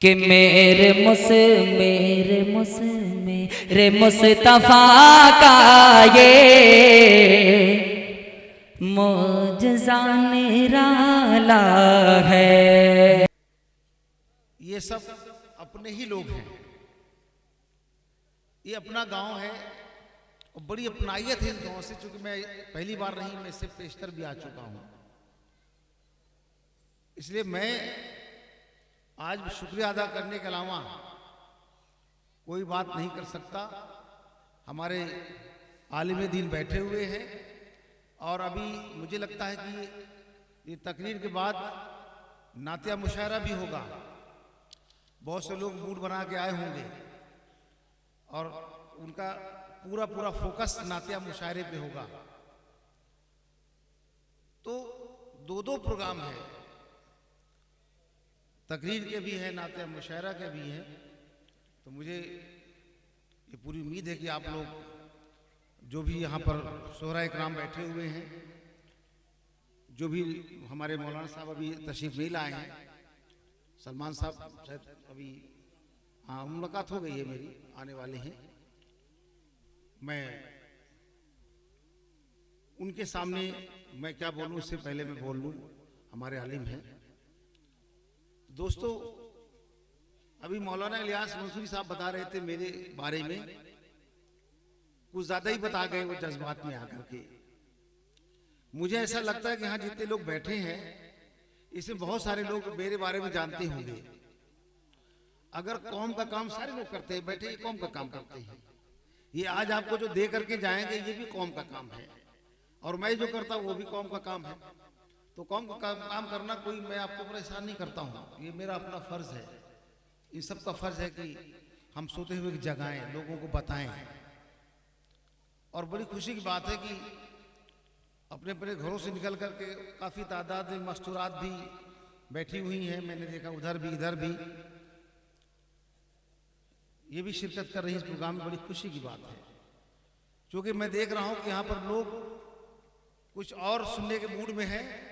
कि मेरे मुस्तफा का ये मौजज़ा निराला है। ये सब अपने ही लोग हैं, ये अपना गांव है और बड़ी अपनाइयत है इस गांव से। चूंकि मैं पहली बार नहीं, मैं इससे पेशतर भी आ चुका हूं, इसलिए मैं आज शुक्रिया अदा करने के अलावा कोई बात नहीं कर सकता। हमारे आलिम दीन बैठे हुए हैं और अभी मुझे लगता है कि ये तकरीर के बाद नातिया मुशायरा भी होगा। बहुत से लोग मूड बना के आए होंगे और उनका पूरा फोकस नातिया मुशायरे पे होगा। तो दो प्रोग्राम है, तकरीर के भी है, नातिया मुशायरा के भी है। तो मुझे ये पूरी उम्मीद है कि आप लोग जो भी यहाँ पर शोहरा इकराम बैठे हुए हैं, जो भी हमारे मौलाना साहब अभी तशरीफ नहीं लाए हैं, सलमान साहब शायद अभी हाँ मुलाकात हो गई है मेरी, आने वाले हैं। मैं उनके सामने मैं क्या बोलूँ, उससे पहले मैं बोल लूँ, हमारे आलिम हैं। दोस्तों, अभी मौलाना इलियास मंसूरी साहब बता रहे थे मेरे बारे में, कुछ ज्यादा ही बता गए वो जज्बात में आकर के। मुझे ऐसा लगता है कि यहाँ जितने लोग बैठे हैं इसमें बहुत सारे लोग मेरे बारे में जानते होंगे। अगर कौम का काम सारे लोग करते हैं, बैठे कौम का काम करते हैं। ये आज आपको जो दे करके जाएंगे ये भी कौम का काम है, और मैं जो करता हूँ वो भी कौम का काम है। तो कौम का काम करना कोई मैं आपको परेशान नहीं करता हूँ, ये मेरा अपना फर्ज है। इन सब का फर्ज है कि हम सोते हुए जगाएं, लोगों को बताएं। और बड़ी खुशी की बात है कि अपने अपने घरों से निकल करके काफ़ी तादाद में मस्तूरात भी बैठी हुई हैं। मैंने देखा उधर भी इधर भी, ये भी शिरकत कर रही है इस प्रोग्राम में। बड़ी खुशी की बात है, क्योंकि मैं देख रहा हूं कि यहाँ पर लोग कुछ और सुनने के मूड में हैं।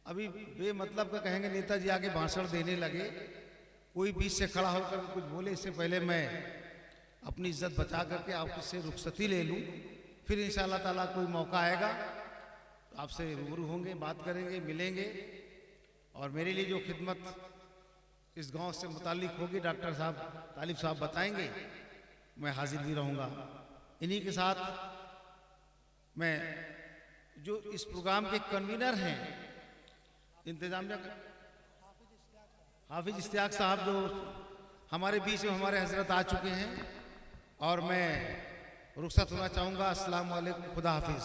अभी बेमतलब का कहेंगे नेताजी आगे भाषण देने लगे, कोई बीच से खड़ा होकर कुछ बोले। इससे पहले मैं अपनी इज्जत बचा करके आपसे रुखसती ले लूं, फिर इंशाअल्लाह ताला कोई मौका आएगा तो आपसे रूबरू होंगे, बात करेंगे, मिलेंगे। और मेरे लिए जो खिदमत इस गांव से मुताल्लिक होगी, डॉक्टर साहब तालिब साहब बताएंगे, मैं हाजिर भी रहूँगा। इन्हीं के साथ मैं जो इस प्रोग्राम के कन्वीनर हैं, इंतजामिया हाफिज इश्तियाक साहब जो हमारे बीच में हमारे हजरत आ चुके हैं, और मैं रुखसत होना चाहूँगा। अस्सलाम वालेकुम, खुदा हाफिज।